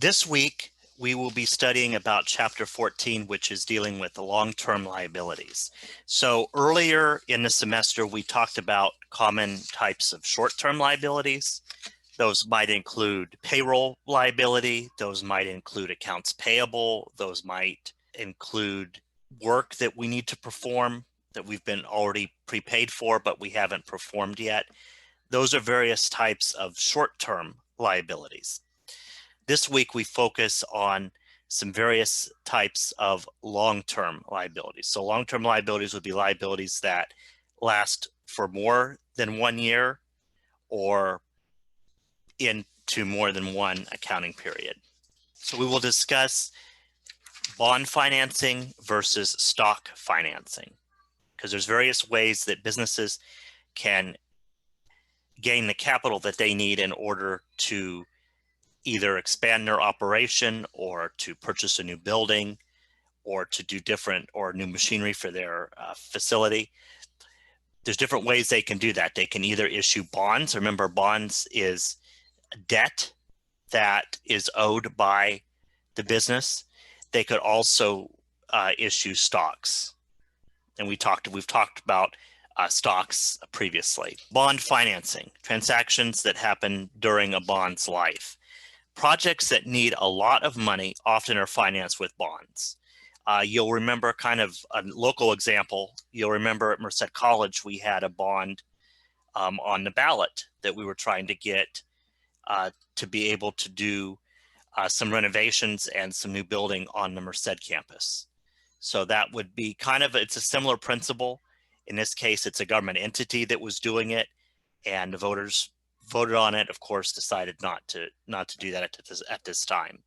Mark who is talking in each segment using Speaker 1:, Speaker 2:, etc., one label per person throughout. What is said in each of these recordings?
Speaker 1: This week, we will be studying about Chapter 14, which is dealing with the long-term liabilities. So earlier in the semester, we talked about common types of short-term liabilities. Those might include payroll liability. Those might include accounts payable. Those might include work that we need to perform that we've been already prepaid for, but we haven't performed yet. Those are various types of short-term liabilities. This week, we focus on some various types of long-term liabilities. So long-term liabilities would be liabilities that last for more than 1 year or into more than one accounting period. So we will discuss bond financing versus stock financing, because there's various ways that businesses can gain the capital that they need in order to either expand their operation or to purchase a new building or to do different or new machinery for their facility. There's different ways they can do that. They can either issue bonds. Remember, bonds is debt that is owed by the business. They could also issue stocks. And we've talked about stocks previously. Bond financing, transactions that happen during a bond's life. Projects that need a lot of money often are financed with bonds. You'll remember kind of a local example. You'll remember at Merced College, we had a bond on the ballot that we were trying to get to be able to do some renovations and some new building on the Merced campus. So that would be kind of, it's a similar principle. In this case, it's a government entity that was doing it, and the voters voted on it, of course, decided not to do that at this time.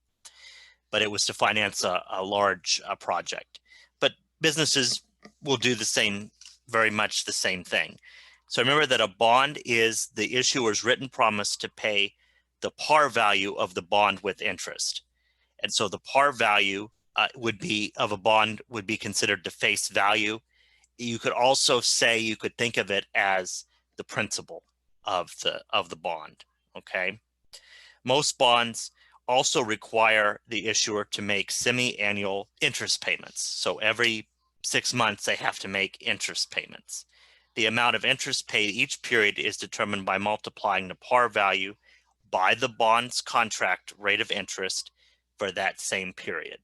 Speaker 1: But it was to finance a large project. But businesses will do the same, very much the same thing. So remember that a bond is the issuer's written promise to pay the par value of the bond with interest. And so the par value would be of a bond would be considered the face value. You could also say, you could think of it as the principal of the bond. Okay. Most bonds also require the issuer to make semi-annual interest payments. So every 6 months they have to make interest payments. The amount of interest paid each period is determined by multiplying the par value by the bond's contract rate of interest for that same period.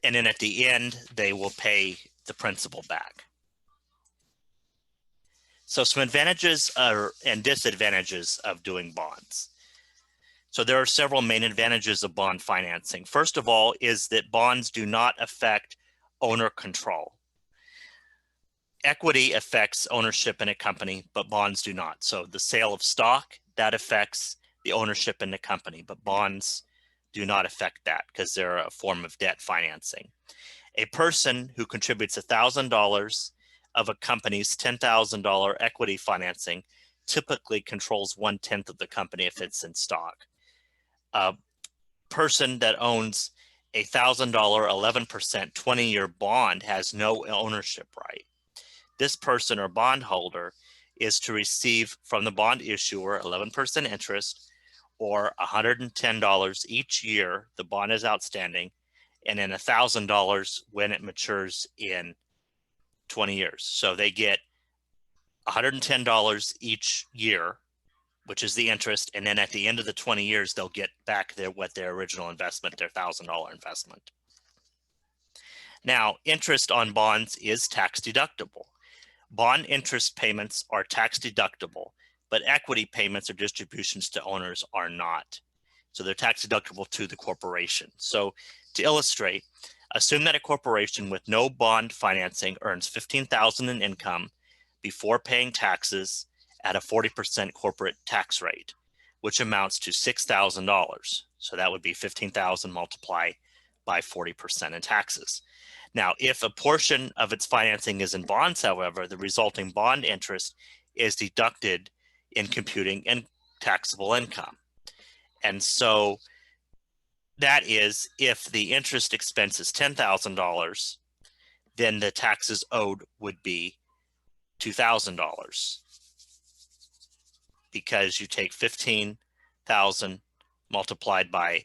Speaker 1: And then at the end, they will pay the principal back. So some advantages and disadvantages of doing bonds. So there are several main advantages of bond financing. First of all is that bonds do not affect owner control. Equity affects ownership in a company, but bonds do not. So the sale of stock, that affects the ownership in the company, but bonds do not affect that because they're a form of debt financing. A person who contributes $1,000 of a company's $10,000 equity financing typically controls 1/10 of the company if it's in stock. A person that owns a $1,000 11% 20-year bond has no ownership right. This person or bondholder is to receive from the bond issuer 11% interest or $110 each year the bond is outstanding, and then $1,000 when it matures in 20 years. So they get $110 each year, which is the interest, and then at the end of the 20 years, they'll get back their original investment, their $1,000 investment. Now, interest on bonds is tax deductible. Bond interest payments are tax deductible, but equity payments or distributions to owners are not. So they're tax deductible to the corporation. So to illustrate, assume that a corporation with no bond financing earns $15,000 in income before paying taxes at a 40% corporate tax rate, which amounts to $6,000. So that would be $15,000 multiplied by 40% in taxes. Now, if a portion of its financing is in bonds, however, the resulting bond interest is deducted in computing and taxable income. And so that is, if the interest expense is $10,000, then the taxes owed would be $2,000, because you take $15,000 multiplied by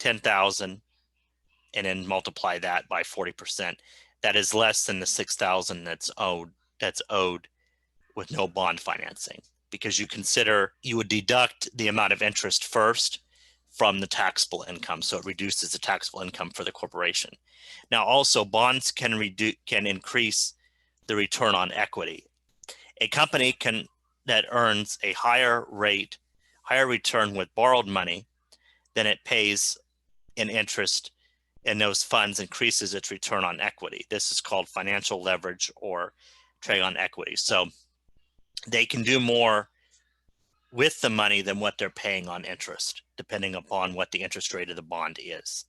Speaker 1: $10,000 and then multiply that by 40%. That is less than the $6,000 that's owed with no bond financing, because you would deduct the amount of interest first from the taxable income, so it reduces the taxable income for the corporation. Now, also, bonds can increase the return on equity. A company that earns a higher return with borrowed money than it pays in interest in those funds increases its return on equity. This is called financial leverage or trade on equity. So they can do more with the money than what they're paying on interest, depending upon what the interest rate of the bond is.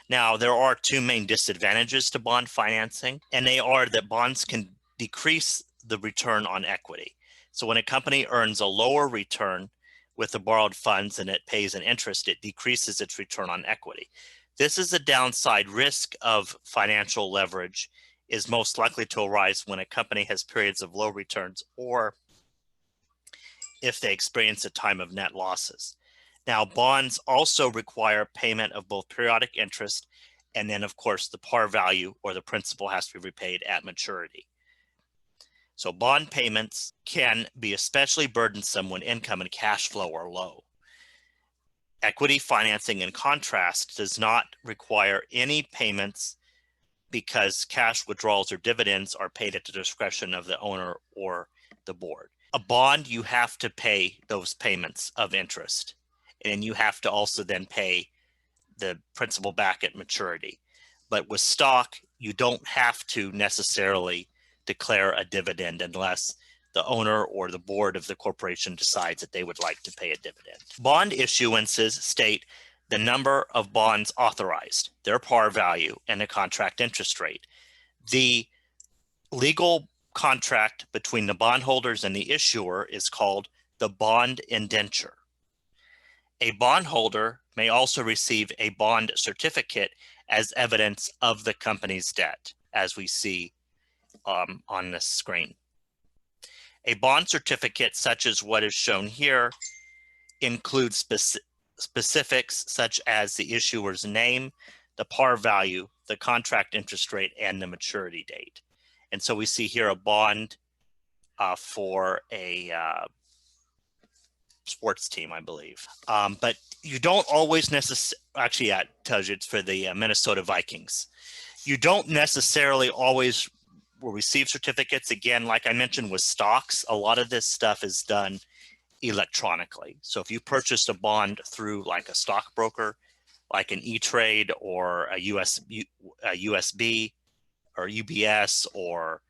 Speaker 1: Now, there are two main disadvantages to bond financing, and they are that bonds can decrease the return on equity. So when a company earns a lower return with the borrowed funds and it pays an interest, it decreases its return on equity. This is a downside risk of financial leverage, is most likely to arise when a company has periods of low returns or if they experience a time of net losses. Now, bonds also require payment of both periodic interest and then, of course, the par value or the principal has to be repaid at maturity. So bond payments can be especially burdensome when income and cash flow are low. Equity financing, in contrast, does not require any payments because cash withdrawals or dividends are paid at the discretion of the owner or the board. A bond, you have to pay those payments of interest, and you have to also then pay the principal back at maturity. But with stock, you don't have to necessarily declare a dividend unless the owner or the board of the corporation decides that they would like to pay a dividend. Bond issuances state the number of bonds authorized, their par value, and the contract interest rate. The legal contract between the bondholders and the issuer is called the bond indenture. A bondholder may also receive a bond certificate as evidence of the company's debt, as we see on this screen. A bond certificate, such as what is shown here, includes specifics such as the issuer's name, the par value, the contract interest rate, and the maturity date. And so we see here a bond for a sports team, I believe. But you don't always necessarily, actually, it tells you it's for the Minnesota Vikings. You don't necessarily always will receive certificates. Again, like I mentioned with stocks, a lot of this stuff is done electronically. So if you purchased a bond through like a stockbroker, like an E-Trade or a USB or UBS or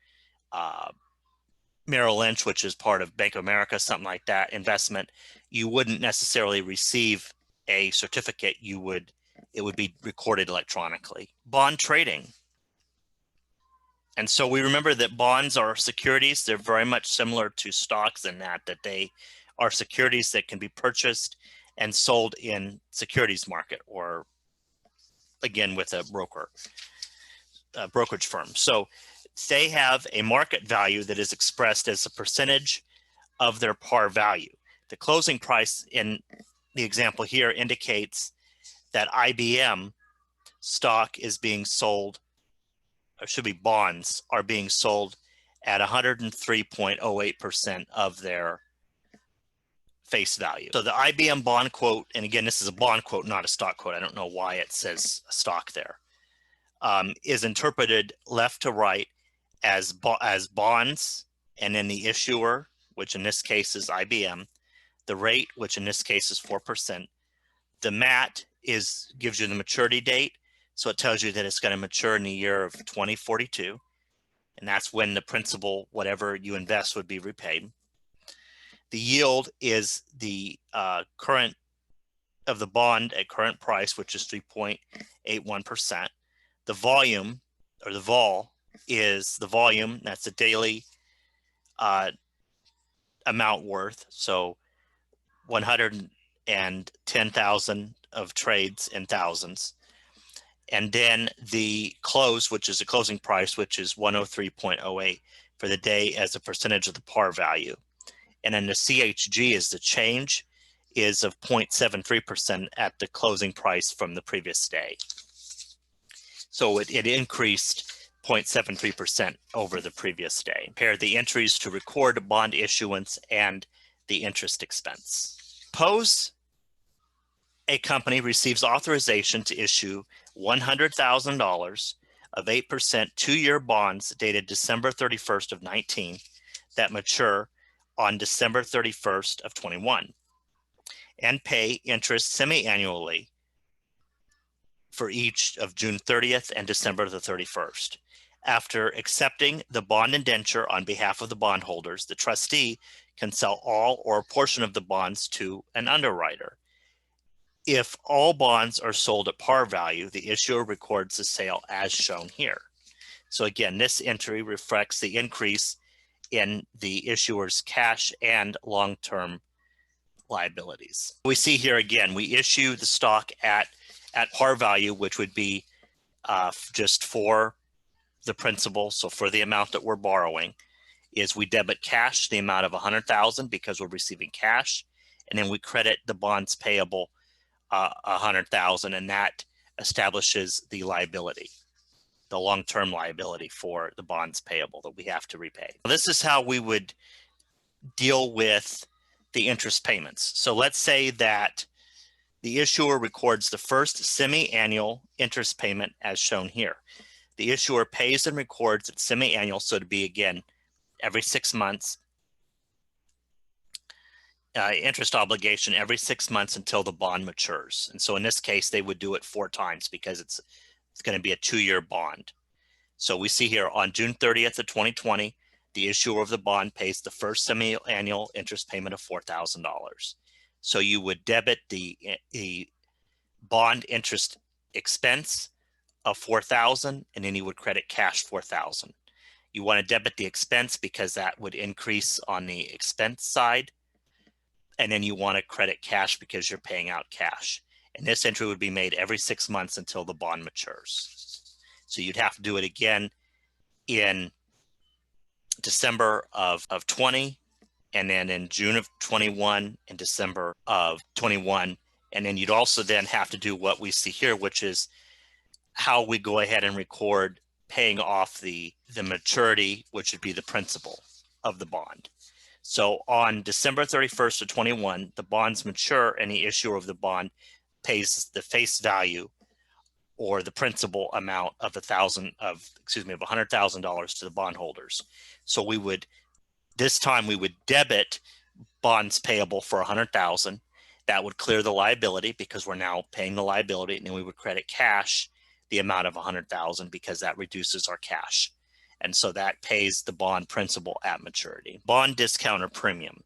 Speaker 1: Merrill Lynch, which is part of Bank of America, something like that, investment, you wouldn't necessarily receive a certificate. It would be recorded electronically. Bond trading. And so we remember that bonds are securities. They're very much similar to stocks in that they are securities that can be purchased and sold in securities market, or again with a brokerage firm. So they have a market value that is expressed as a percentage of their par value. The closing price in the example here indicates that IBM stock is being sold, or should be bonds are being sold at 103.08% of their face value. So the IBM bond quote, and again, this is a bond quote, not a stock quote. I don't know why it says stock there, is interpreted left to right as bonds, and then the issuer, which in this case is IBM, the rate, which in this case is 4%. The MAT gives you the maturity date, so it tells you that it's going to mature in the year of 2042, and that's when the principal, whatever you invest, would be repaid. The yield is the current of the bond at current price, which is 3.81%. The volume, or the vol, is the volume. That's the daily amount worth. So 110,000 of trades in thousands. And then the close, which is the closing price, which is 103.08 for the day as a percentage of the par value. And then the CHG is the change is of 0.73% at the closing price from the previous day. So it increased 0.73% over the previous day. Compare the entries to record bond issuance and the interest expense. Suppose a company receives authorization to issue $100,000 of 8% 2-year bonds dated December 31st of 19 that mature on December 31st of 21 and pay interest semi-annually for each of June 30th and December the 31st. After accepting the bond indenture on behalf of the bondholders, the trustee can sell all or a portion of the bonds to an underwriter. If all bonds are sold at par value, the issuer records the sale as shown here. So again, this entry reflects the increase in the issuer's cash and long-term liabilities. We see here again, we issue the stock at par value, which would be just for the principal. So for the amount that we're borrowing, is we debit cash, the amount of $100,000 because we're receiving cash, and then we credit the bonds payable $100,000, and that establishes the liability, the long-term liability for the bonds payable that we have to repay. This is how we would deal with the interest payments. So let's say that the issuer records the first semi-annual interest payment as shown here. The issuer pays and records its semi-annual, so to be again every 6 months, interest obligation every 6 months until the bond matures. And so in this case, they would do it 4 times because it's going to be a 2-year bond. So we see here on June 30th of 2020, the issuer of the bond pays the first semi-annual interest payment of $4,000. So you would debit the bond interest expense of $4,000, and then you would credit cash $4,000. You want to debit the expense because that would increase on the expense side. And then you want to credit cash because you're paying out cash. And this entry would be made every 6 months until the bond matures. So you'd have to do it again in December of 20, and then in June of 21, and December of 21. And then you'd also then have to do what we see here, which is how we go ahead and record paying off the maturity, which would be the principal of the bond. So on December 31st of 21, the bonds mature, and the issuer of the bond pays the face value or the principal amount of $100,000 to the bondholders. So this time we would debit bonds payable for $100,000. That would clear the liability because we're now paying the liability, and then we would credit cash the amount of $100,000 because that reduces our cash. And so that pays the bond principal at maturity. Bond discount or premium.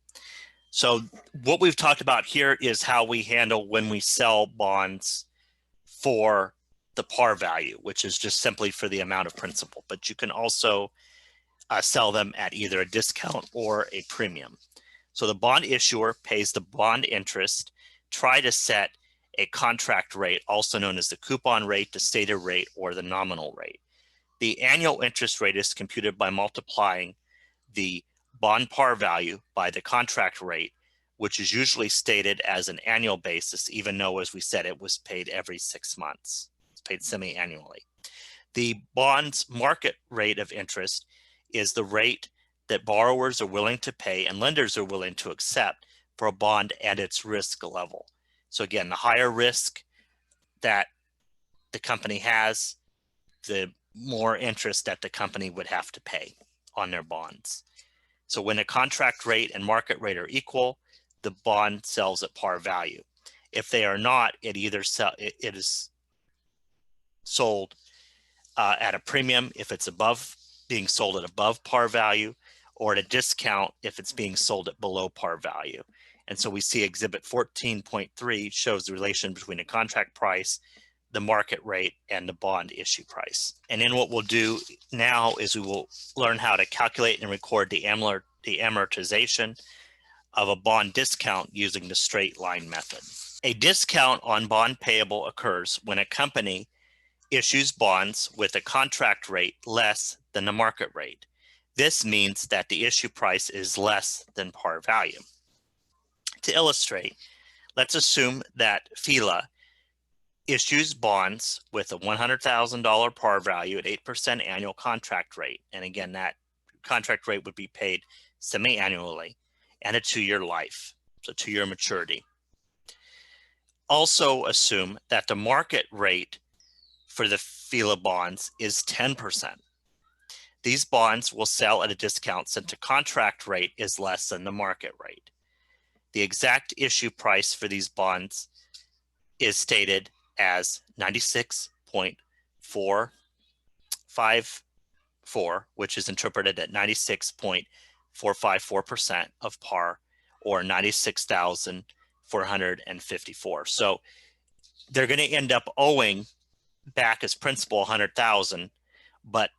Speaker 1: So what we've talked about here is how we handle when we sell bonds for the par value, which is just simply for the amount of principal. But you can also sell them at either a discount or a premium. So the bond issuer pays the bond interest, try to set a contract rate, also known as the coupon rate, the stated rate, or the nominal rate. The annual interest rate is computed by multiplying the bond par value by the contract rate, which is usually stated as an annual basis, even though, as we said, it was paid every 6 months. It's paid semi-annually. The bond's market rate of interest is the rate that borrowers are willing to pay and lenders are willing to accept for a bond at its risk level. So again, the higher risk that the company has, the more interest that the company would have to pay on their bonds. So when a contract rate and market rate are equal, the bond sells at par value. If they are not, it is sold at a premium if it's being sold at above par value, or at a discount if it's being sold at below par value. And so we see Exhibit 14.3 shows the relation between the contract price, the market rate, and the bond issue price. And then what we'll do now is we will learn how to calculate and record the amortization of a bond discount using the straight line method. A discount on bond payable occurs when a company issues bonds with a contract rate less than the market rate. This means that the issue price is less than par value. To illustrate, let's assume that FILA issues bonds with a $100,000 par value at 8% annual contract rate. And again, that contract rate would be paid semi-annually and a 2-year life, so 2-year maturity. Also assume that the market rate for the FILA bonds is 10%. These bonds will sell at a discount since the contract rate is less than the market rate. The exact issue price for these bonds is stated as 96.454, which is interpreted at 96.454% of par, or 96,454. So they're going to end up owing back as principal 100,000, but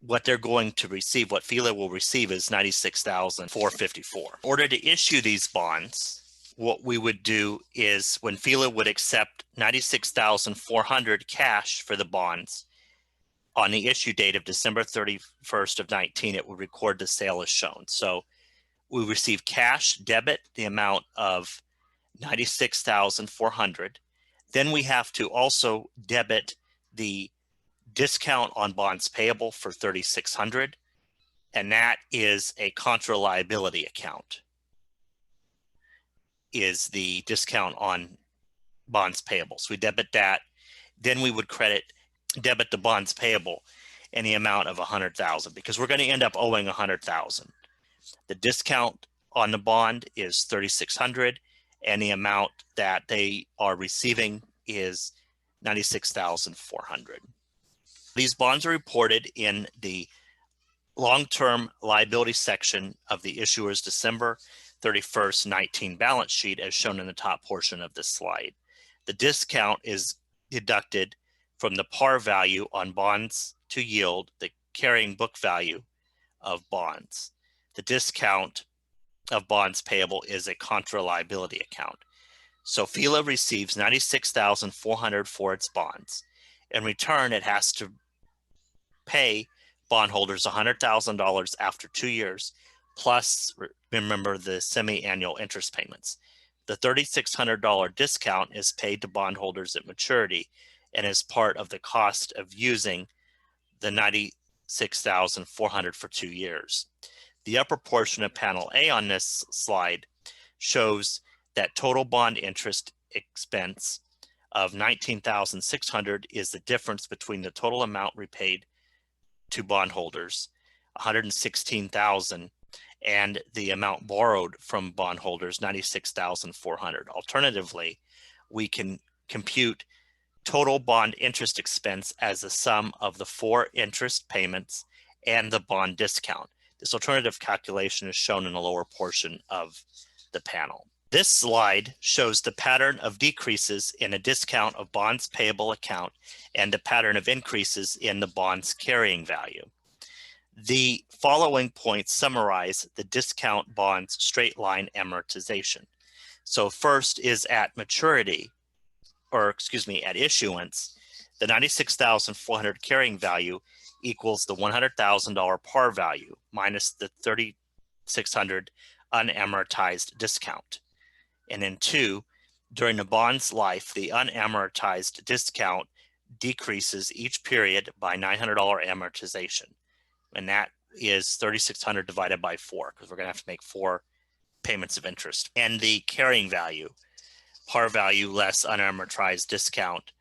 Speaker 1: what they're going to receive, what FILA will receive, is 96,454. In order to issue these bonds, what we would do is when FILA would accept 96,400 cash for the bonds on the issue date of December 31st of 19, it would record the sale as shown. So we receive cash debit the amount of 96,400. Then we have to also debit the discount on bonds payable for 3,600, and that is a contra liability account, is the discount on bonds payable. So we debit that. Then we would debit the bonds payable in the amount of 100,000, because we're going to end up owing 100,000. The discount on the bond is 3,600, and the amount that they are receiving is 96,400. These bonds are reported in the long-term liability section of the issuer's December 31st 19 balance sheet, as shown in the top portion of this slide. The discount is deducted from the par value on bonds to yield the carrying book value of bonds. The discount of bonds payable is a contra liability account. So FILA receives 96,400 for its bonds. In return, it has to pay bondholders $100,000 after 2 years, plus, remember, the semi-annual interest payments. The $3,600 discount is paid to bondholders at maturity and is part of the cost of using the 96,400 for 2 years. The upper portion of panel A on this slide shows that total bond interest expense of 19,600 is the difference between the total amount repaid to bondholders, 116,000, and the amount borrowed from bondholders, 96,400. Alternatively, we can compute total bond interest expense as the sum of the 4 interest payments and the bond discount. This alternative calculation is shown in the lower portion of the panel. This slide shows the pattern of decreases in a discount of bonds payable account and the pattern of increases in the bonds carrying value. The following points summarize the discount bonds straight line amortization. So first is at maturity, or excuse me, at issuance, the 96,400 carrying value equals the $100,000 par value minus the 3,600 unamortized discount. And then 2, during the bond's life, the unamortized discount decreases each period by $900 amortization. And that is 3,600 divided by 4, because we're going to have to make 4 payments of interest. And the carrying value, par value less unamortized discount,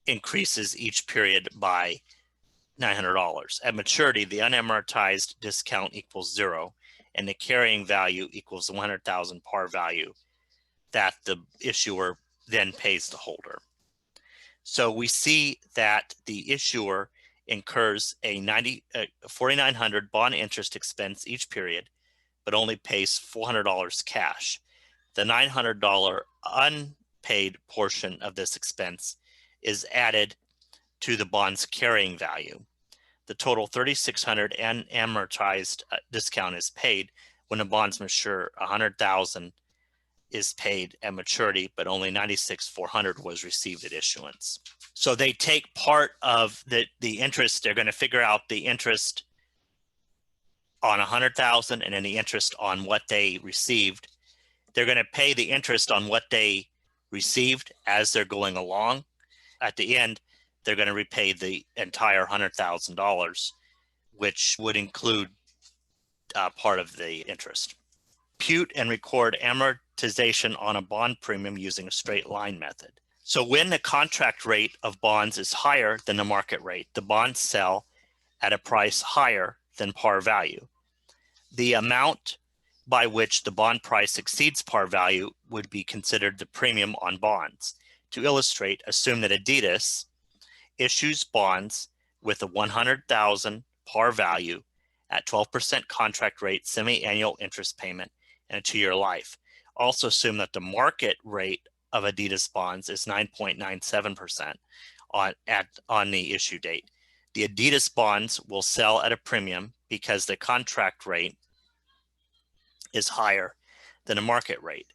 Speaker 1: increases each period by $900. At maturity, the unamortized discount equals 0, and the carrying value equals the 100,000 par value that the issuer then pays the holder. So we see that the issuer incurs a $4,900 bond interest expense each period, but only pays $400 cash. The $900 unpaid portion of this expense is added to the bond's carrying value. The total $3,600 and amortized discount is paid when the bonds mature. $100,000 is paid at maturity, but only $96,400 was received at issuance. So they take part of the interest. They're going to figure out the interest on $100,000 and then the interest on what they received They're going to pay the interest on what they received as they're going along. At the end, they're going to repay the entire $100,000, which would include part of the interest. Compute and record amortization on a bond premium using a straight line method. So when the contract rate of bonds is higher than the market rate, the bonds sell at a price higher than par value. The amount by which the bond price exceeds par value would be considered the premium on bonds. To illustrate, assume that Adidas issues bonds with a 100,000 par value at 12% contract rate, semi-annual interest payment, and a 2-year life. Also assume that the market rate of Adidas bonds is 9.97% on the issue date. The Adidas bonds will sell at a premium because the contract rate is higher than a market rate.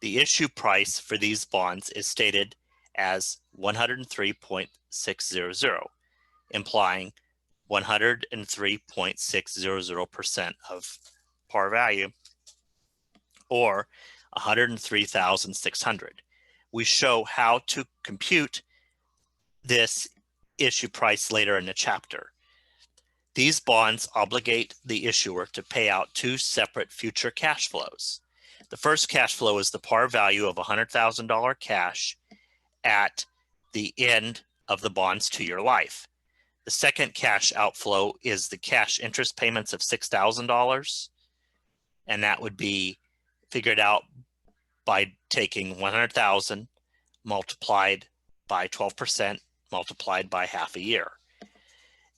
Speaker 1: The issue price for these bonds is stated as 103.600, implying 103.600% of par value, or 103,600. We show how to compute this issue price later in the chapter. These bonds obligate the issuer to pay out 2 separate future cash flows. The first cash flow is the par value of $100,000 cash at the end of the bond's 2-year life. The second cash outflow is the cash interest payments of $6,000, and that would be figured out by taking 100,000 multiplied by 12% multiplied by half a year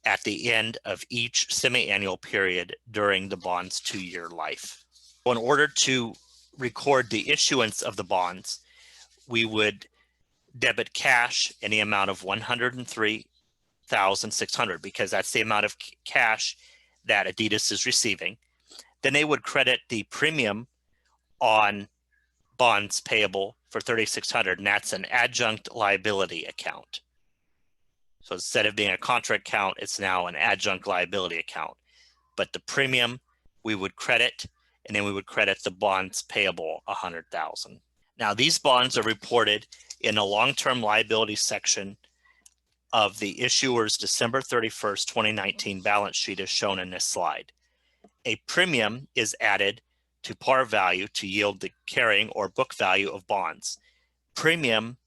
Speaker 1: at the end of each semi-annual period during the bond's 2-year life. In order to record the issuance of the bonds, we would debit cash in the amount of $103,600 because that's the amount of cash that Adidas is receiving. Then they would credit the premium on bonds payable for $3,600, and that's an adjunct liability account. So instead of being a contract account, it's now an adjunct liability account. But the premium we would credit, and then we would credit the bonds payable $100,000. Now these bonds are reported in the long-term liability section of the issuer's December 31st, 2019 balance sheet as shown in this slide. A premium is added to par value to yield the carrying or book value of bonds. Premium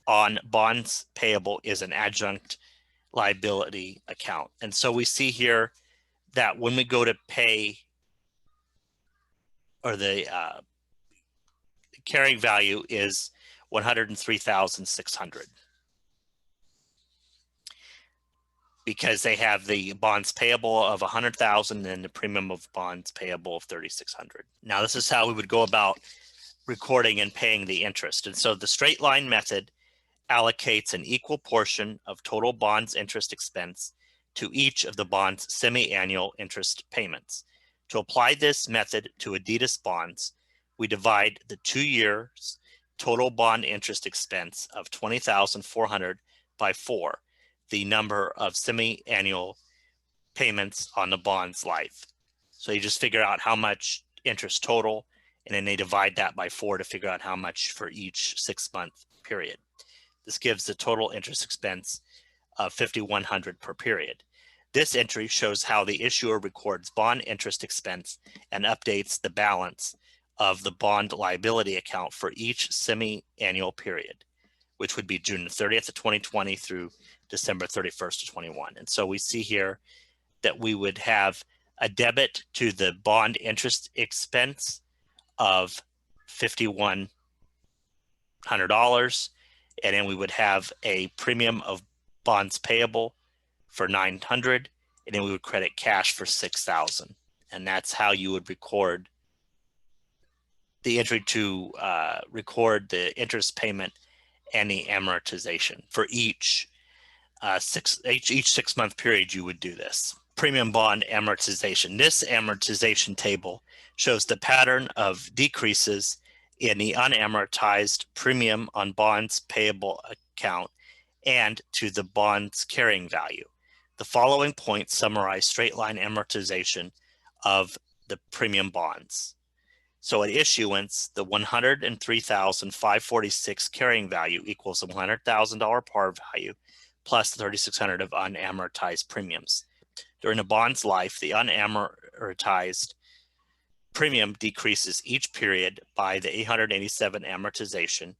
Speaker 1: on bonds payable is an adjunct liability account. And so we see here that when we go to pay, or the carrying value is 103,600 because they have the bonds payable of 100,000 and the premium of bonds payable of 3,600. Now this is how we would go about recording and paying the interest. And so the straight line method allocates an equal portion of total bonds interest expense to each of the bond's semi-annual interest payments. To apply this method to Adidas bonds, we divide the 2 years total bond interest expense of $20,400 by 4, the number of semi-annual payments on the bond's life. So you just figure out how much interest total, and then they divide that by 4 to figure out how much for each 6-month period. This gives the total interest expense of $5,100 per period. This entry shows how the issuer records bond interest expense and updates the balance of the bond liability account for each semi-annual period, which would be June 30th of 2020 through December 31st of 21. And so we see here that we would have a debit to the bond interest expense of $5,100, and then we would have a premium of bonds payable for $900, and then we would credit cash for $6,000. And that's how you would record the entry to record the interest payment and the amortization for each 6-month period. You would do this. Premium bond amortization. This amortization table shows the pattern of decreases in the unamortized premium on bonds payable account and to the bond's carrying value. The following points summarize straight line amortization of the premium bonds. So at issuance, the $103,546 carrying value equals the $100,000 par value plus the $3,600 of unamortized premiums. During the bond's life, the unamortized premium decreases each period by the 887 amortization,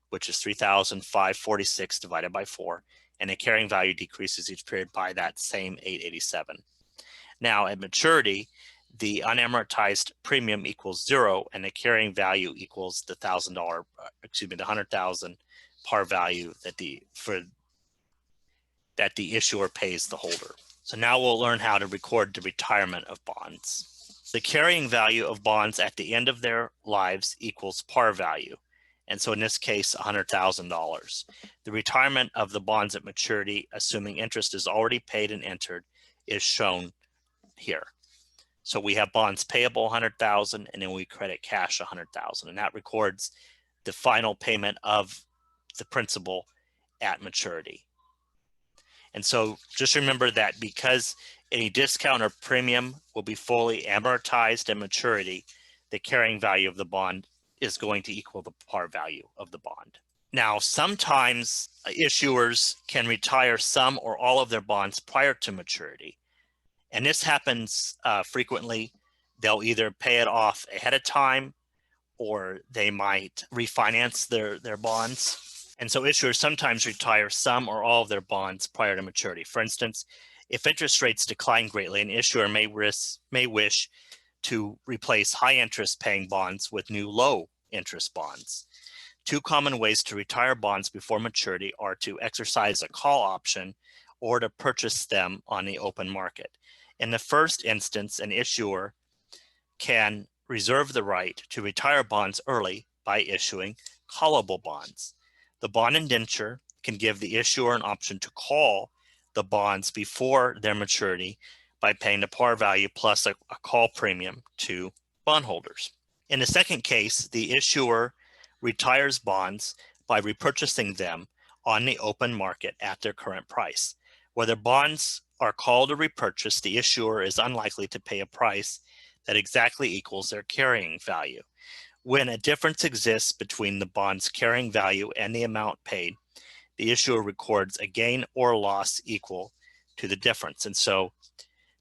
Speaker 1: which is 3,546 divided by 4, and the carrying value decreases each period by that same 887. Now at maturity, the unamortized premium equals 0, and the carrying value equals the $1,000, the $100,000 par value that the issuer pays the holder. So now we'll learn how to record the retirement of bonds. The carrying value of bonds at the end of their lives equals par value. And so in this case, $100,000. The retirement of the bonds at maturity, assuming interest is already paid and entered, is shown here. So we have bonds payable $100,000, and then we credit cash $100,000, and that records the final payment of the principal at maturity. And so just remember that because any discount or premium will be fully amortized at maturity, the carrying value of the bond is going to equal the par value of the bond. Now, sometimes issuers can retire some or all of their bonds prior to maturity. And this happens frequently. They'll either pay it off ahead of time, or they might refinance their bonds. And so issuers sometimes retire some or all of their bonds prior to maturity. For instance, if interest rates decline greatly, an issuer may wish to replace high interest paying bonds with new low interest bonds. Two common ways to retire bonds before maturity are to exercise a call option or to purchase them on the open market. In the first instance, an issuer can reserve the right to retire bonds early by issuing callable bonds. The bond indenture can give the issuer an option to call the bonds before their maturity by paying the par value plus a call premium to bondholders. In the second case, the issuer retires bonds by repurchasing them on the open market at their current price. Whether bonds are called or repurchased, the issuer is unlikely to pay a price that exactly equals their carrying value. When a difference exists between the bond's carrying value and the amount paid, the issuer records a gain or loss equal to the difference. And so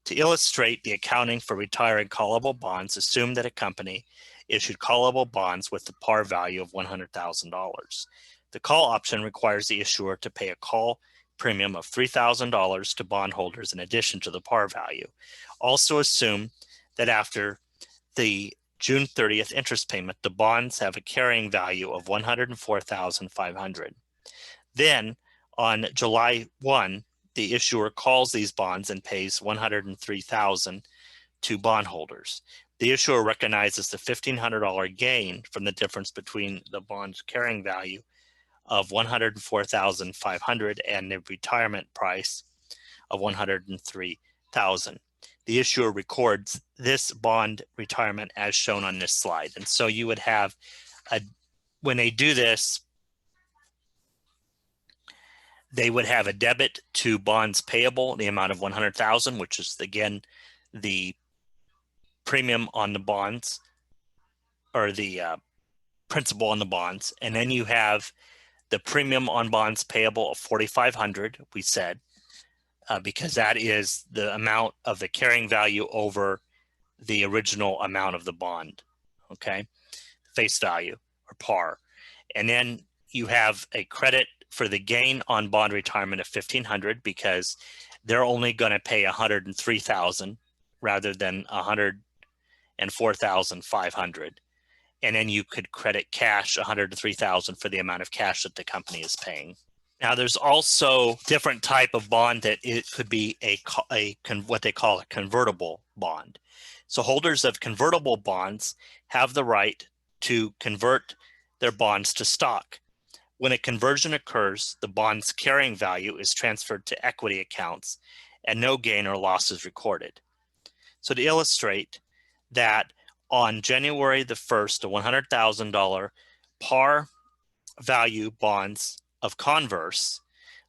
Speaker 1: to illustrate the accounting for retiring callable bonds, assume that a company issued callable bonds with the par value of $100,000. The call option requires the issuer to pay a call premium of $3,000 to bondholders in addition to the par value. Also assume that after the June 30th interest payment, the bonds have a carrying value of $104,500. Then on July 1, the issuer calls these bonds and pays $103,000 to bondholders. The issuer recognizes the $1,500 gain from the difference between the bond's carrying value of $104,500 and the retirement price of $103,000. The issuer records this bond retirement as shown on this slide. And so you would have, when they do this, they would have a debit to bonds payable in the amount of $100,000, which is again the premium on the bonds, or the principal on the bonds. And then you have the premium on bonds payable of $4,500, we said, because that is the amount of the carrying value over the original amount of the bond, okay, face value or par. And then you have a credit for the gain on bond retirement of $1,500 because they're only going to pay $103,000 rather than $104,500. And then you could credit cash $103,000 for the amount of cash that the company is paying. Now, there's also different type of bond that it could be what they call a convertible bond. So holders of convertible bonds have the right to convert their bonds to stock. When a conversion occurs, the bond's carrying value is transferred to equity accounts and no gain or loss is recorded. So to illustrate that, on January the 1st, the $100,000 par value bonds of Converse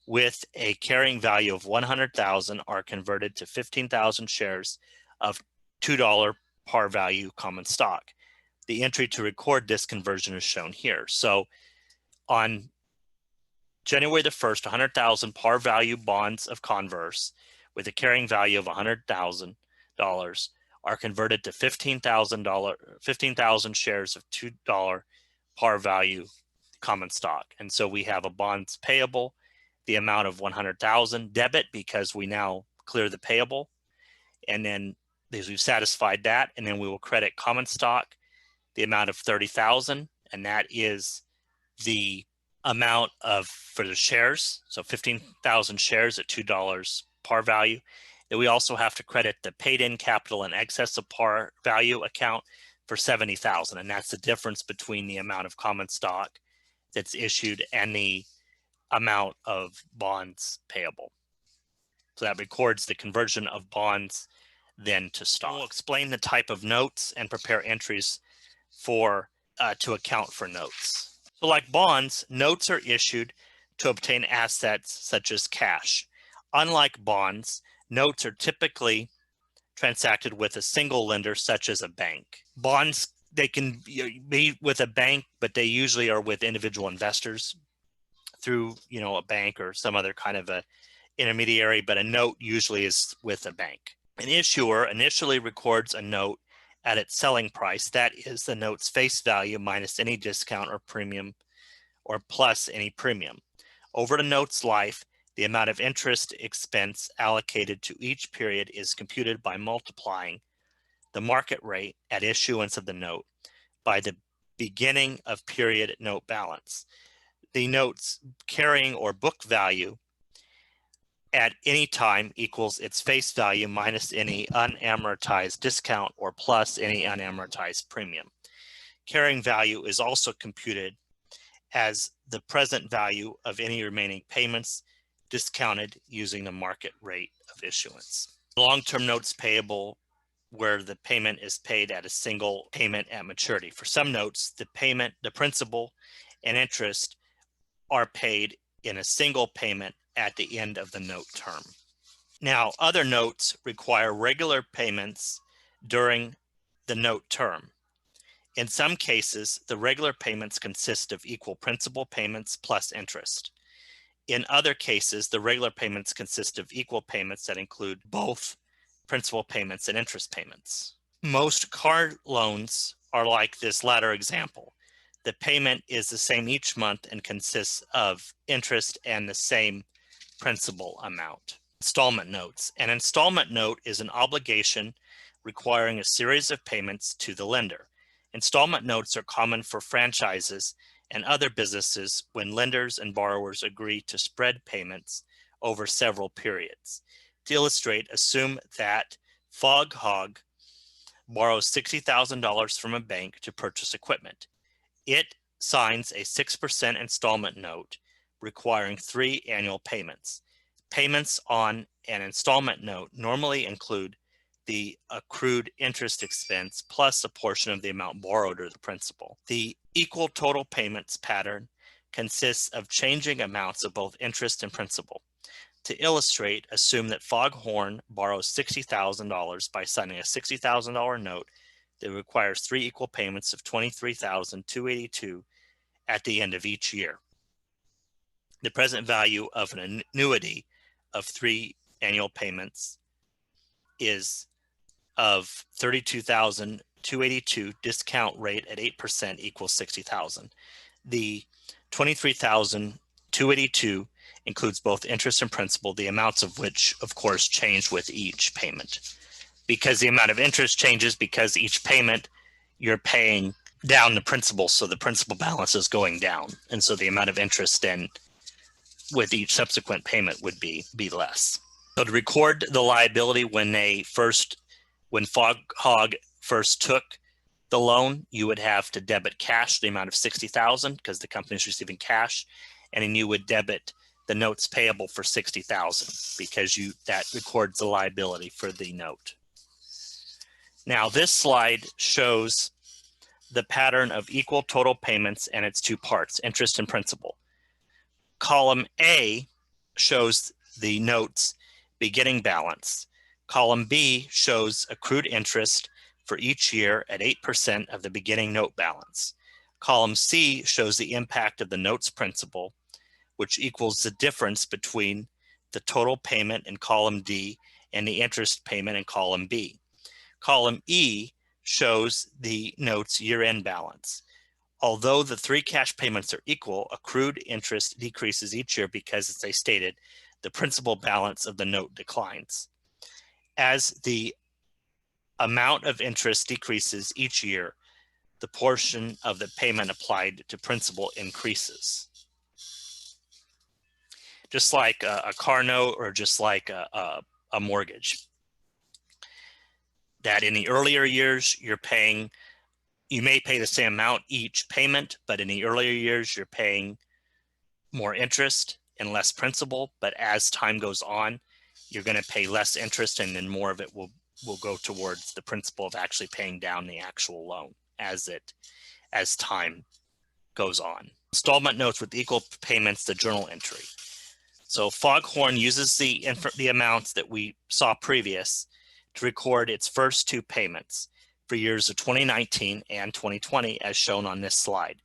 Speaker 1: with a carrying value of $100,000 are converted to 15,000 shares of $2 par value common stock. the entry to record this conversion is shown here. So on January the 1st, 100,000 par value bonds of Converse with a carrying value of $100,000 are converted to 15,000 shares of $2 par value common stock. And so we have a bonds payable, the amount of 100,000 debit because we now clear the payable. And then because we've satisfied that, and then we will credit common stock, the amount of 30,000, and that is the amount for the shares. So 15,000 shares at $2 par value. Then we also have to credit the paid in capital in excess of par value account for 70,000. And that's the difference between the amount of common stock that's issued and the amount of bonds payable. So that records the conversion of bonds then to stock. We'll explain the type of notes and prepare entries for to account for notes. So like bonds, notes are issued to obtain assets such as cash. Unlike bonds, notes are typically transacted with a single lender such as a bank. Bonds, they can be with a bank, but they usually are with individual investors through a bank or some other kind of a intermediary, but a note usually is with a bank. An issuer initially records a note at its selling price, that is the note's face value minus any discount or premium or plus any premium. Over the note's life, the amount of interest expense allocated to each period is computed by multiplying the market rate at issuance of the note by the beginning of period note balance. The note's carrying or book value at any time equals its face value minus any unamortized discount or plus any unamortized premium. Carrying value is also computed as the present value of any remaining payments discounted using the market rate of issuance. Long-term notes payable where the payment is paid at a single payment at maturity. For some notes, the principal and interest are paid in a single payment at the end of the note term. Now, other notes require regular payments during the note term. In some cases, the regular payments consist of equal principal payments plus interest. In other cases, the regular payments consist of equal payments that include both principal payments and interest payments. Most car loans are like this latter example. The payment is the same each month and consists of interest and the same principal amount. Installment notes. An installment note is an obligation requiring a series of payments to the lender. Installment notes are common for franchises and other businesses when lenders and borrowers agree to spread payments over several periods. To illustrate, assume that Fog Hog borrows $60,000 from a bank to purchase equipment. It signs a 6% installment note requiring 3 annual payments. Payments on an installment note normally include the accrued interest expense plus a portion of the amount borrowed or the principal. The equal total payments pattern consists of changing amounts of both interest and principal. To illustrate, assume that Foghorn borrows $60,000 by signing a $60,000 note that requires 3 equal payments of $23,282 at the end of each year. The present value of an annuity of 3 annual payments is of $32,282. Discount rate at 8% equals $60,000. The $23,282 includes both interest and principal, the amounts of which, of course, change with each payment. Because the amount of interest changes because each payment you're paying down the principal, so the principal balance is going down. And so the amount of interest then with each subsequent payment would be less. So to record the liability when Fog Hog first took the loan, you would have to debit cash, the amount of $60,000 because the company is receiving cash, and then you would debit the notes payable for $60,000 because that records the liability for the note. Now this slide shows the pattern of equal total payments and its 2 parts, interest and principal. Column A shows the note's beginning balance. Column B shows accrued interest for each year at 8% of the beginning note balance. Column C shows the impact of the note's principal, which equals the difference between the total payment in column D and the interest payment in column B. Column E shows the note's year-end balance. Although the three cash payments are equal, accrued interest decreases each year because, as I stated, the principal balance of the note declines. As the amount of interest decreases each year, the portion of the payment applied to principal increases. Just like a car note or just like a mortgage. That in the earlier years, you may pay the same amount each payment, but in the earlier years, you're paying more interest and less principal. But as time goes on, you're going to pay less interest, and then more of it will go towards the principal of actually paying down the actual loan as time goes on. Installment notes with equal payments, the journal entry. So Foghorn uses the amounts that we saw previous to record its first two payments for years of 2019 and 2020, as shown on this slide.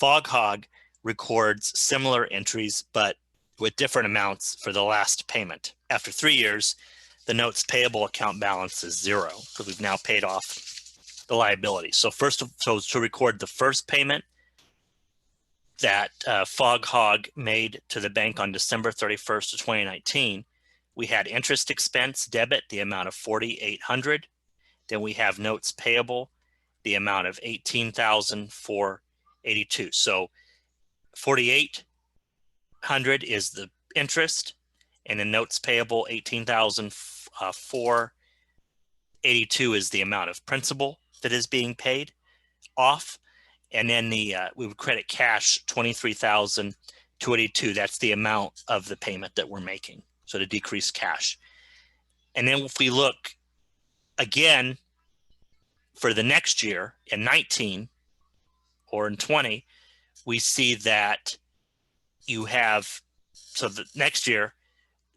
Speaker 1: FogHog records similar entries, but with different amounts for the last payment. After 3 years, the note's payable account balance is zero because we've now paid off the liability. So to record the first payment that FogHog made to the bank on December 31st of 2019, we had interest expense debit, the amount of $4,800. Then we have notes payable, the amount of $18,482. So $4,800 is the interest, and then notes payable $18,482 is the amount of principal that is being paid off. And then we would credit cash $23,282. That's the amount of the payment that we're making. So to decrease cash. And then if we look again for the next year in 19 or in 20, we see that you have, so the next year,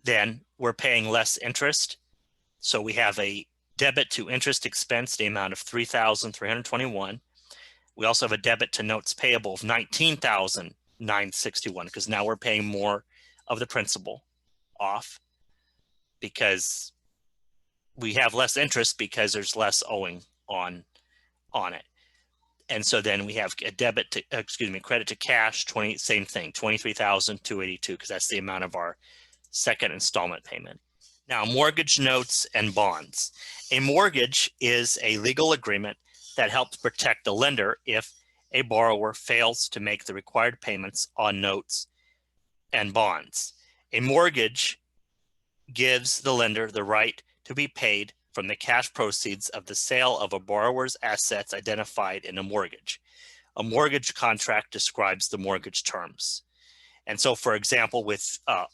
Speaker 1: then we're paying less interest. So we have a debit to interest expense, the amount of $3,321. We also have a debit to notes payable of $19,961 because now we're paying more of the principal off because we have less interest because there's less owing on it. And so then we have a credit to cash, same thing, $23,282 because that's the amount of our second installment payment. Now, mortgage notes and bonds. A mortgage is a legal agreement that helps protect the lender if a borrower fails to make the required payments on notes and bonds. A mortgage gives the lender the right to be paid from the cash proceeds of the sale of a borrower's assets identified in a mortgage. A mortgage contract describes the mortgage terms. And so, for example, with a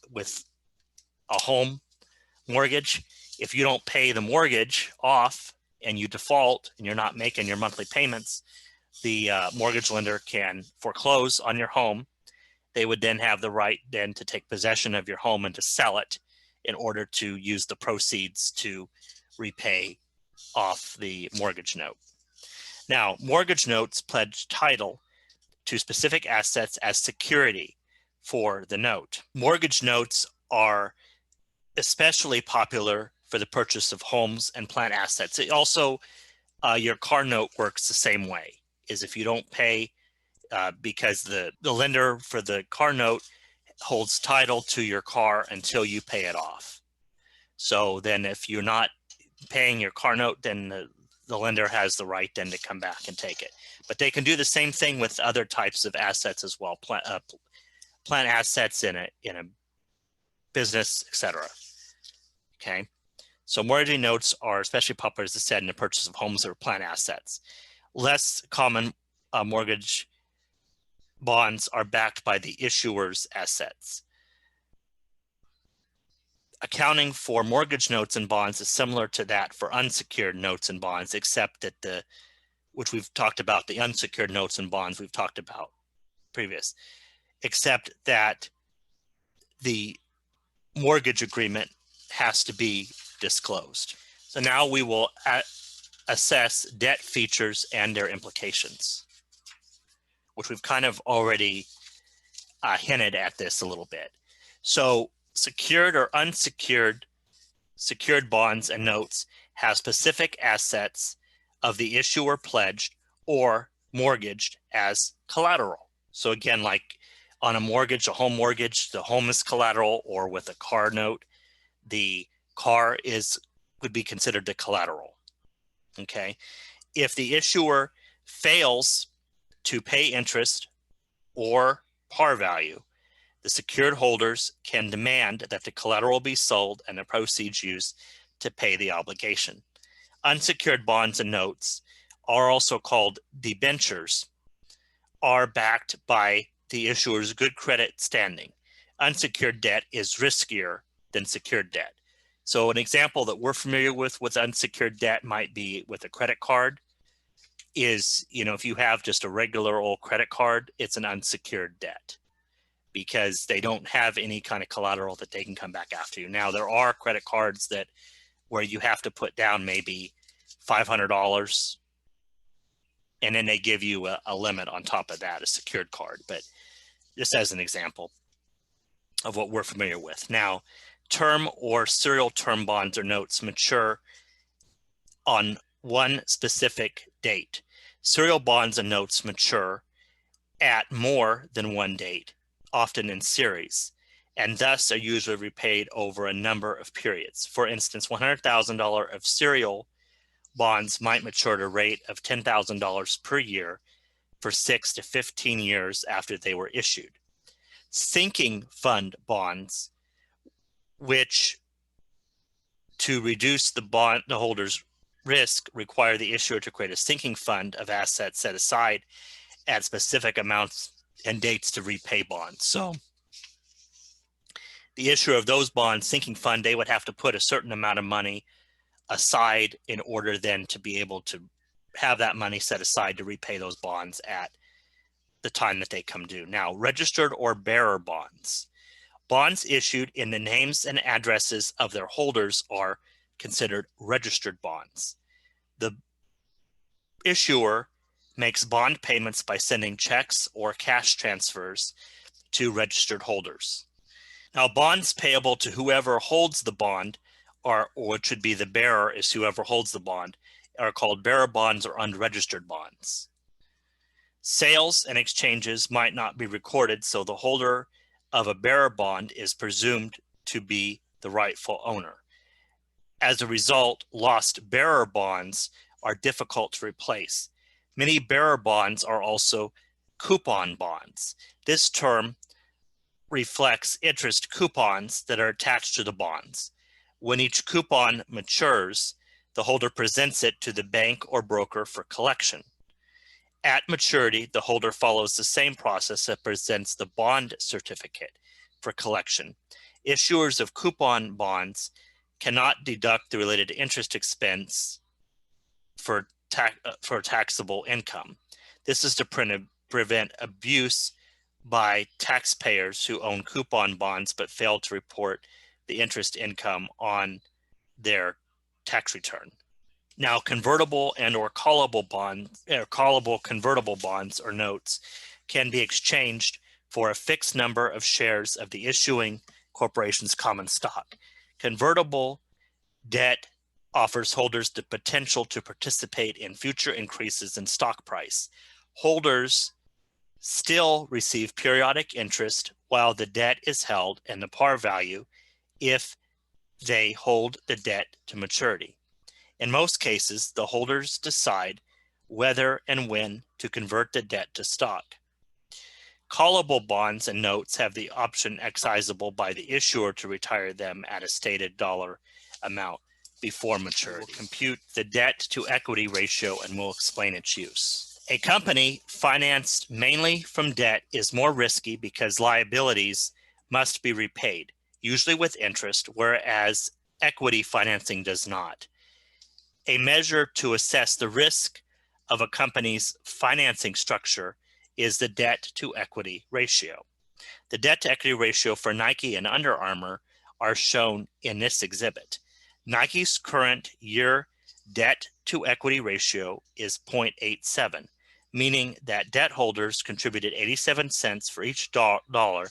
Speaker 1: home mortgage, if you don't pay the mortgage off and you default and you're not making your monthly payments, the mortgage lender can foreclose on your home. They would then have the right then to take possession of your home and to sell it in order to use the proceeds to repay off the mortgage note. Now, mortgage notes pledge title to specific assets as security for the note. Mortgage notes are especially popular for the purchase of homes and plant assets. It also, your car note works the same way, is if you don't pay because the lender for the car note holds title to your car until you pay it off. So then if you're not paying your car note, then the lender has the right then to come back and take it. But they can do the same thing with other types of assets as well, plant assets in a business, etc. Okay, so mortgage notes are especially popular, as I said, in the purchase of homes or plant assets. Less common mortgage bonds are backed by the issuer's assets. Accounting for mortgage notes and bonds is similar to that for unsecured notes and bonds, except that which we've talked about, the unsecured notes and bonds we've talked about previous, except that the mortgage agreement has to be disclosed. So now we will assess debt features and their implications, which we've kind of already hinted at this a little bit. So secured or unsecured secured bonds and notes have specific assets of the issuer pledged or mortgaged as collateral. So again, like on a mortgage, a home mortgage, the home is collateral, or with a car note, the car would be considered the collateral. Okay. If the issuer fails to pay interest or par value, the secured holders can demand that the collateral be sold and the proceeds used to pay the obligation. Unsecured bonds and notes are also called debentures, are backed by the issuer's good credit standing. Unsecured debt is riskier than secured debt. So an example that we're familiar with unsecured debt might be with a credit card is, if you have just a regular old credit card, it's an unsecured debt because they don't have any kind of collateral that they can come back after you. Now, there are credit cards where you have to put down maybe $500, and then they give you a limit on top of that, a secured card. But just as an example of what we're familiar with. Now, term or serial term bonds or notes mature on one specific date. Serial bonds and notes mature at more than one date, often in series, and thus are usually repaid over a number of periods. For instance, $100,000 of serial bonds might mature at a rate of $10,000 per year for 6 to 15 years after they were issued. Sinking fund bonds, which to reduce the bondholder's risk require the issuer to create a sinking fund of assets set aside at specific amounts and dates to repay bonds. So the issuer of those bonds, sinking fund, they would have to put a certain amount of money aside in order then to be able to have that money set aside to repay those bonds at the time that they come due. Now, registered or bearer bonds. Bonds issued in the names and addresses of their holders are considered registered bonds. The issuer makes bond payments by sending checks or cash transfers to registered holders. Now, bonds payable to whoever holds the bond, or it should be the bearer is whoever holds the bond, are called bearer bonds or unregistered bonds. Sales and exchanges might not be recorded, so the holder of a bearer bond is presumed to be the rightful owner. As a result, lost bearer bonds are difficult to replace. Many bearer bonds are also coupon bonds. This term reflects interest coupons that are attached to the bonds. When each coupon matures, the holder presents it to the bank or broker for collection. At maturity, the holder follows the same process that presents the bond certificate for collection. Issuers of coupon bonds cannot deduct the related interest expense for taxable income. This is to prevent abuse by taxpayers who own coupon bonds but fail to report the interest income on their tax return. Now, convertible and or callable bonds, or callable convertible bonds or notes can be exchanged for a fixed number of shares of the issuing corporation's common stock. Convertible debt offers holders the potential to participate in future increases in stock price. Holders still receive periodic interest while the debt is held and the par value if they hold the debt to maturity. In most cases, the holders decide whether and when to convert the debt to stock. Callable bonds and notes have the option excisable by the issuer to retire them at a stated dollar amount before maturity. We'll compute the debt to equity ratio and we'll explain its use. A company financed mainly from debt is more risky because liabilities must be repaid, usually with interest, whereas equity financing does not. A measure to assess the risk of a company's financing structure is the debt to equity ratio. The debt to equity ratio for Nike and Under Armour are shown in this exhibit. Nike's current year debt to equity ratio is 0.87, meaning that debt holders contributed 87 cents for each dollar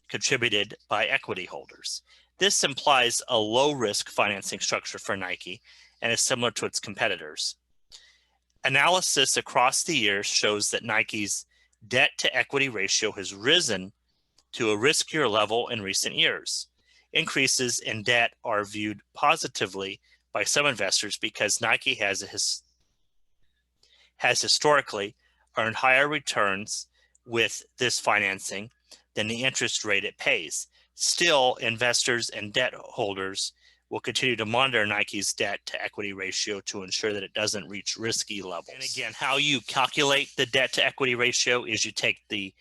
Speaker 1: contributed by equity holders. This implies a low-risk financing structure for Nike and is similar to its competitors. Analysis across the years shows that Nike's debt to equity ratio has risen to a riskier level in recent years. Increases in debt are viewed positively by some investors because Nike has historically earned higher returns with this financing than the interest rate it pays. Still, investors and debt holders will continue to monitor Nike's debt to equity ratio to ensure that it doesn't reach risky levels. And again, how you calculate the debt to equity ratio is you take the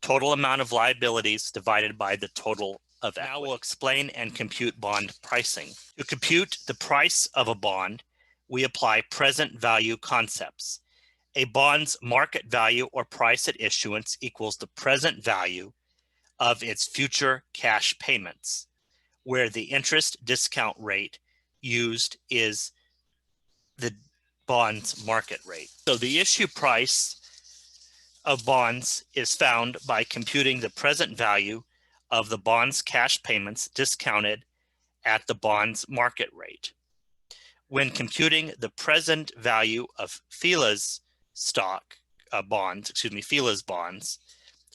Speaker 1: total amount of liabilities divided by the total of equity. Now we'll explain and compute bond pricing. To compute the price of a bond, we apply present value concepts. A bond's market value or price at issuance equals the present value of its future cash payments, where the interest discount rate used is the bond's market rate. So the issue price of bonds is found by computing the present value of the bond's cash payments discounted at the bond's market rate. When computing the present value of FILA's bonds,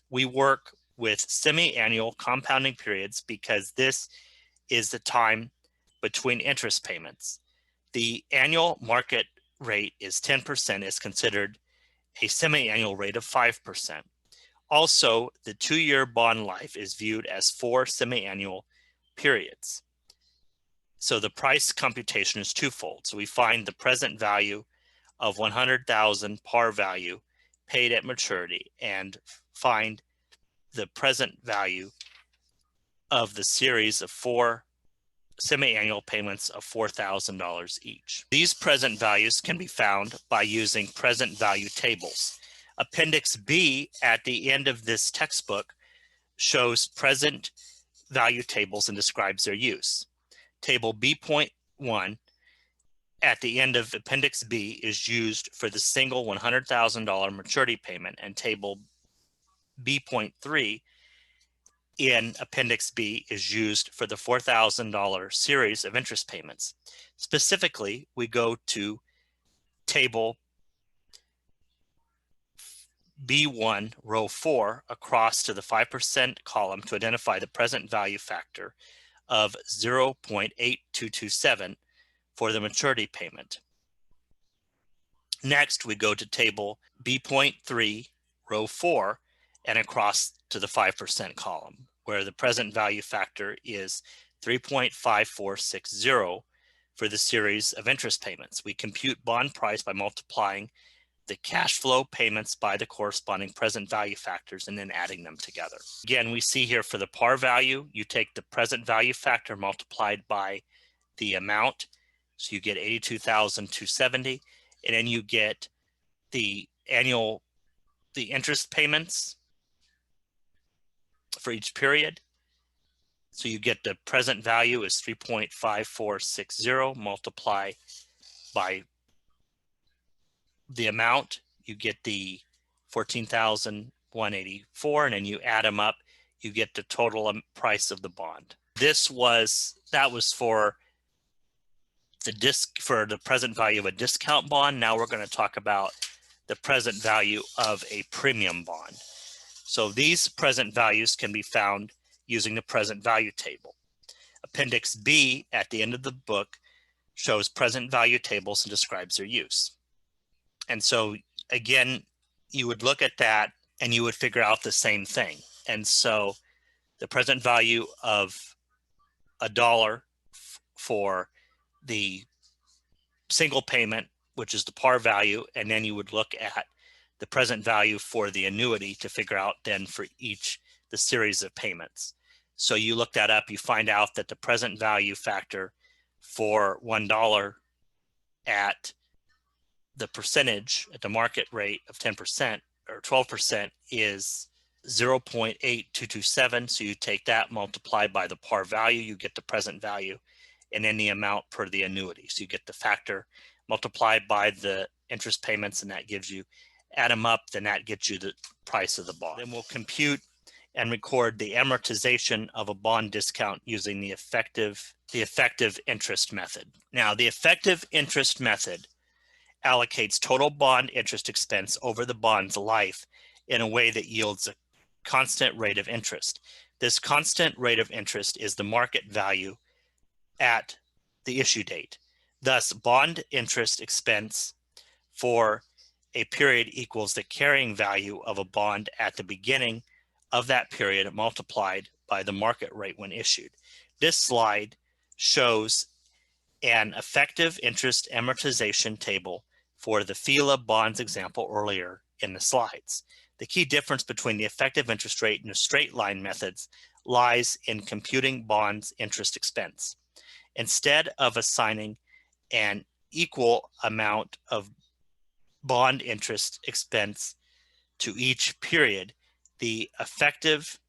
Speaker 1: we work with semi-annual compounding periods because this is the time between interest payments. The annual market rate is 10% is considered a semi-annual rate of 5%. Also, the 2-year bond life is viewed as 4 semi-annual periods. So the price computation is twofold. So we find the present value of 100,000 par value paid at maturity and find the present value of the series of 4 semi-annual payments of $4,000 each. These present values can be found by using present value tables. Appendix B at the end of this textbook shows present value tables and describes their use. Table B.1 at the end of Appendix B is used for the single $100,000 maturity payment, and Table B.3 in Appendix B is used for the $4,000 series of interest payments. Specifically, we go to Table B1, row 4, across to the 5% column to identify the present value factor of 0.8227 for the maturity payment. Next, we go to Table B.3, row 4, and across to the 5% column, where the present value factor is 3.5460 for the series of interest payments. We compute bond price by multiplying the cash flow payments by the corresponding present value factors and then adding them together. Again, we see here for the par value, you take the present value factor multiplied by the amount, so you get 82,270, and then you get the interest payments for each period. So you get the present value is 3.5460 multiply by the amount, you get the 14,184, and then you add them up, you get the total price of the bond. That was for the present value of a discount bond. Now we're going to talk about the present value of a premium bond. So these present values can be found using the present value table. Appendix B at the end of the book shows present value tables and describes their use. And so again, you would look at that and you would figure out the same thing. And so the present value of $1 for the single payment, which is the par value, and then you would look at the present value for the annuity to figure out then for the series of payments. So you look that up, you find out that the present value factor for $1 at the percentage at the market rate of 10% or 12% is 0.8227. So you take that multiplied by the par value, you get the present value, and then the amount per the annuity. So you get the factor multiply by the interest payments, and that gives you, add them up, then that gets you the price of the bond. Then we'll compute and record the amortization of a bond discount using the effective interest method. Now, the effective interest method allocates total bond interest expense over the bond's life in a way that yields a constant rate of interest. This constant rate of interest is the market value at the issue date. Thus, bond interest expense for a period equals the carrying value of a bond at the beginning of that period multiplied by the market rate when issued. This slide shows an effective interest amortization table for the FILA bonds example earlier in the slides. The key difference between the effective interest rate and the straight line methods lies in computing bonds interest expense. Instead of assigning an equal amount of bond interest expense to each period, the effective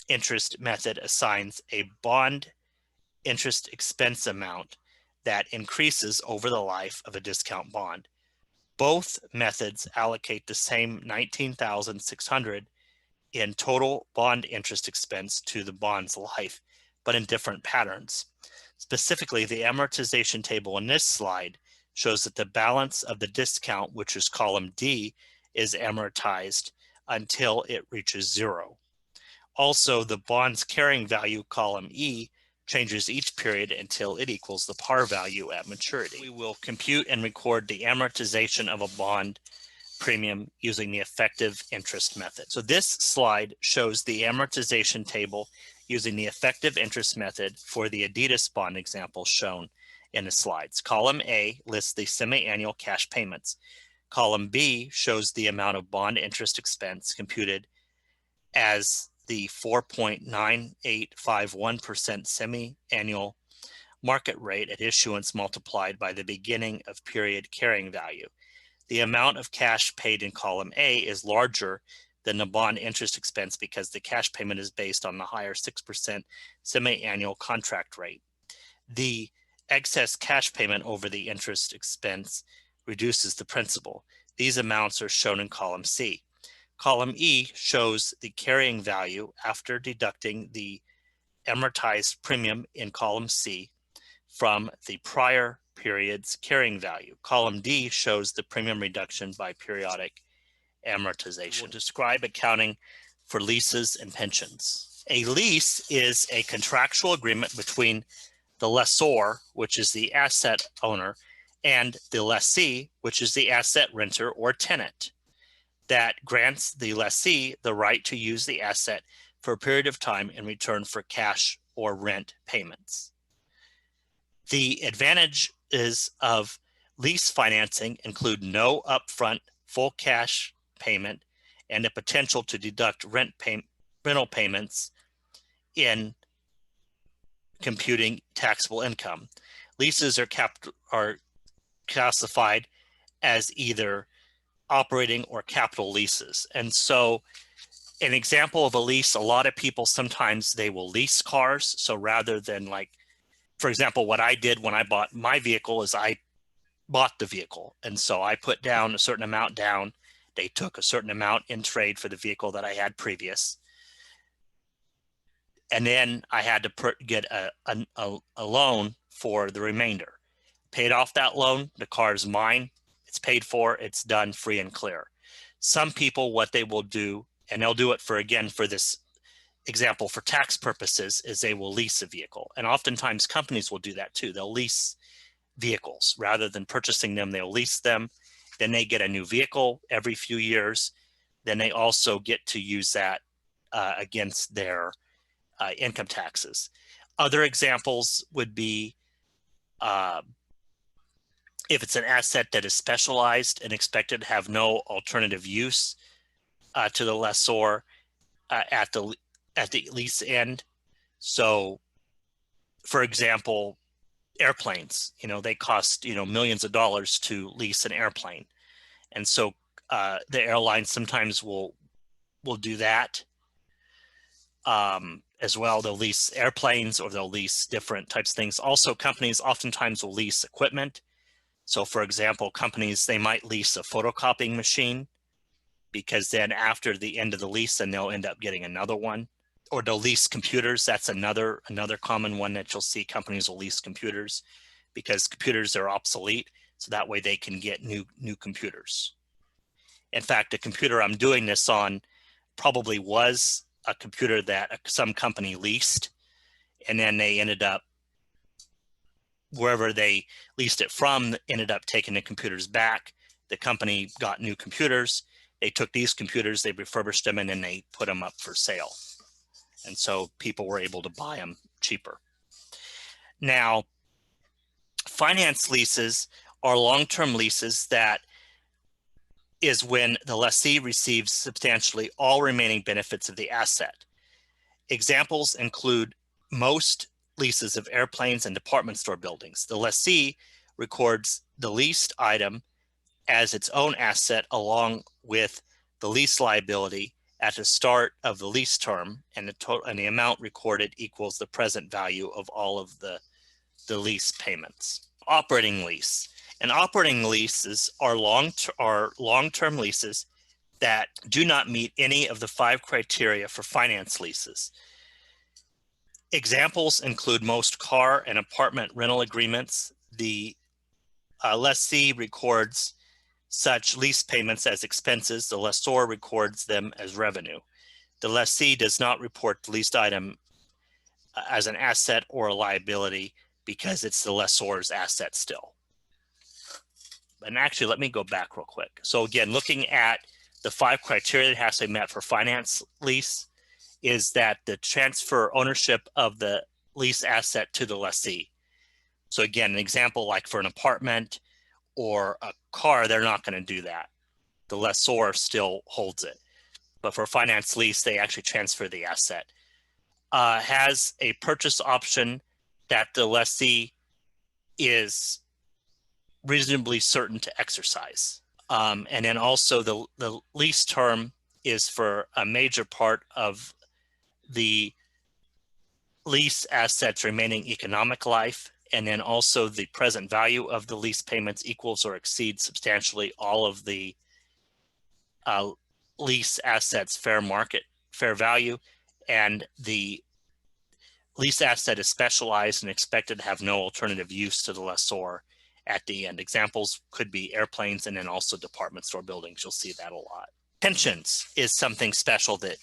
Speaker 1: interest method assigns a bond interest expense amount that increases over the life of a discount bond. Both methods allocate the same $19,600 in total bond interest expense to the bond's life, but in different patterns. Specifically, the amortization table in this slide shows that the balance of the discount, which is column D, is amortized until it reaches zero. Also, the bond's carrying value, column E, changes each period until it equals the par value at maturity. We will compute and record the amortization of a bond premium using the effective interest method. So this slide shows the amortization table using the effective interest method for the Adidas bond example shown in the slides. Column A lists the semi-annual cash payments. Column B shows the amount of bond interest expense computed as the 4.9851% semi-annual market rate at issuance multiplied by the beginning of period carrying value. The amount of cash paid in column A is larger than the bond interest expense because the cash payment is based on the higher 6% semi-annual contract rate. The excess cash payment over the interest expense reduces the principal. These amounts are shown in column C. Column E shows the carrying value after deducting the amortized premium in column C from the prior period's carrying value. Column D shows the premium reduction by periodic amortization. We'll describe accounting for leases and pensions. A lease is a contractual agreement between the lessor, which is the asset owner, and the lessee, which is the asset renter or tenant, that grants the lessee the right to use the asset for a period of time in return for cash or rent payments. The advantages of lease financing include no upfront full cash payment and the potential to deduct rental payments in computing taxable income. Leases are classified as either operating or capital leases. And so an example of a lease, a lot of people sometimes they will lease cars. So rather than, like, for example, what I did when I bought my vehicle is I bought the vehicle. And so I put down a certain amount down. They took a certain amount in trade for the vehicle that I had previous. And then I had to get a loan for the remainder. Paid off that loan, the car is mine. It's paid for, it's done, free and clear. Some people, what they will do, and they'll do it for, again, for this example, for tax purposes, is they will lease a vehicle. And oftentimes companies will do that too. They'll lease vehicles. Rather than purchasing them, they'll lease them. Then they get a new vehicle every few years. Then they also get to use that against their income taxes. Other examples would be if it's an asset that is specialized and expected to have no alternative use to the lessor at the lease end. So, for example, airplanes, they cost, millions of dollars to lease an airplane. And so the airlines sometimes will do that as well. They'll lease airplanes or they'll lease different types of things. Also, companies oftentimes will lease equipment. So for example, companies, they might lease a photocopying machine, because then after the end of the lease, then they'll end up getting another one. Or they'll lease computers. That's another common one that you'll see. Companies will lease computers because computers are obsolete. So that way they can get new computers. In fact, the computer I'm doing this on probably was a computer that some company leased, and then they ended up, wherever they leased it from, ended up taking the computers back. The company got new computers. They took these computers, they refurbished them, and then they put them up for sale. And so people were able to buy them cheaper. Now, finance leases are long-term leases that is when the lessee receives substantially all remaining benefits of the asset. Examples include most leases of airplanes and department store buildings. The lessee records the leased item as its own asset along with the lease liability at the start of the lease term, and the amount recorded equals the present value of all of the lease payments. Operating lease. And operating leases are long-term leases that do not meet any of the 5 criteria for finance leases. Examples include most car and apartment rental agreements. The lessee records such lease payments as expenses. The lessor records them as revenue. The lessee does not report the leased item as an asset or a liability because it's the lessor's asset still. And actually, let me go back real quick. So again, looking at the 5 criteria that has to be met for finance lease is that the transfer ownership of the lease asset to the lessee. So again, an example like for an apartment or a car, they're not going to do that. The lessor still holds it. But for a finance lease, they actually transfer the asset. Has a purchase option that the lessee is reasonably certain to exercise. And then also the lease term is for a major part of the lease assets remaining economic life, and then also the present value of the lease payments equals or exceeds substantially all of the lease assets fair value, and the lease asset is specialized and expected to have no alternative use to the lessor at the end. Examples could be airplanes and then also department store buildings. You'll see that a lot. Pensions is something special that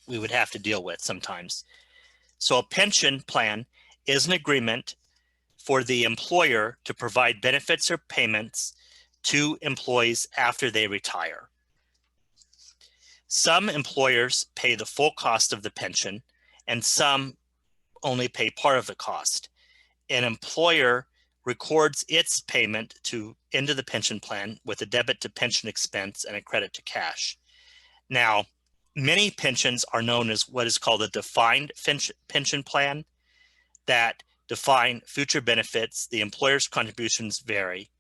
Speaker 1: we would have to deal with sometimes. So a pension plan is an agreement for the employer to provide benefits or payments to employees after they retire. Some employers pay the full cost of the pension, and some only pay part of the cost. An employer records its payment into the pension plan with a debit to pension expense and a credit to cash. Now, many pensions are known as what is called a defined pension plan that define future benefits. The employer's contributions vary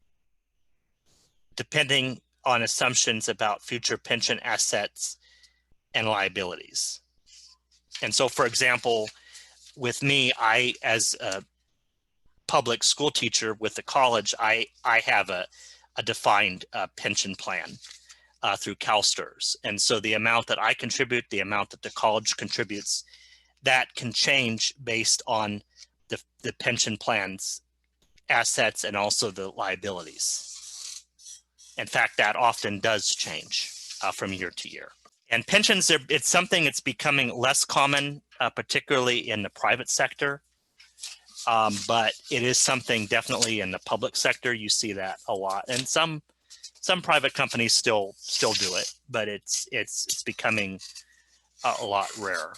Speaker 1: depending on assumptions about future pension assets and liabilities. And so, for example, with me, as a public school teacher with the college, I have a defined pension plan through CalSTRS. And so the amount that I contribute, the amount that the college contributes, that can change based on the pension plan's assets and also the liabilities. In fact, that often does change from year to year. And pensions, it's something that's becoming less common, particularly in the private sector. But it is something definitely in the public sector. You see that a lot. And some private companies still do it, but it's becoming a lot rarer.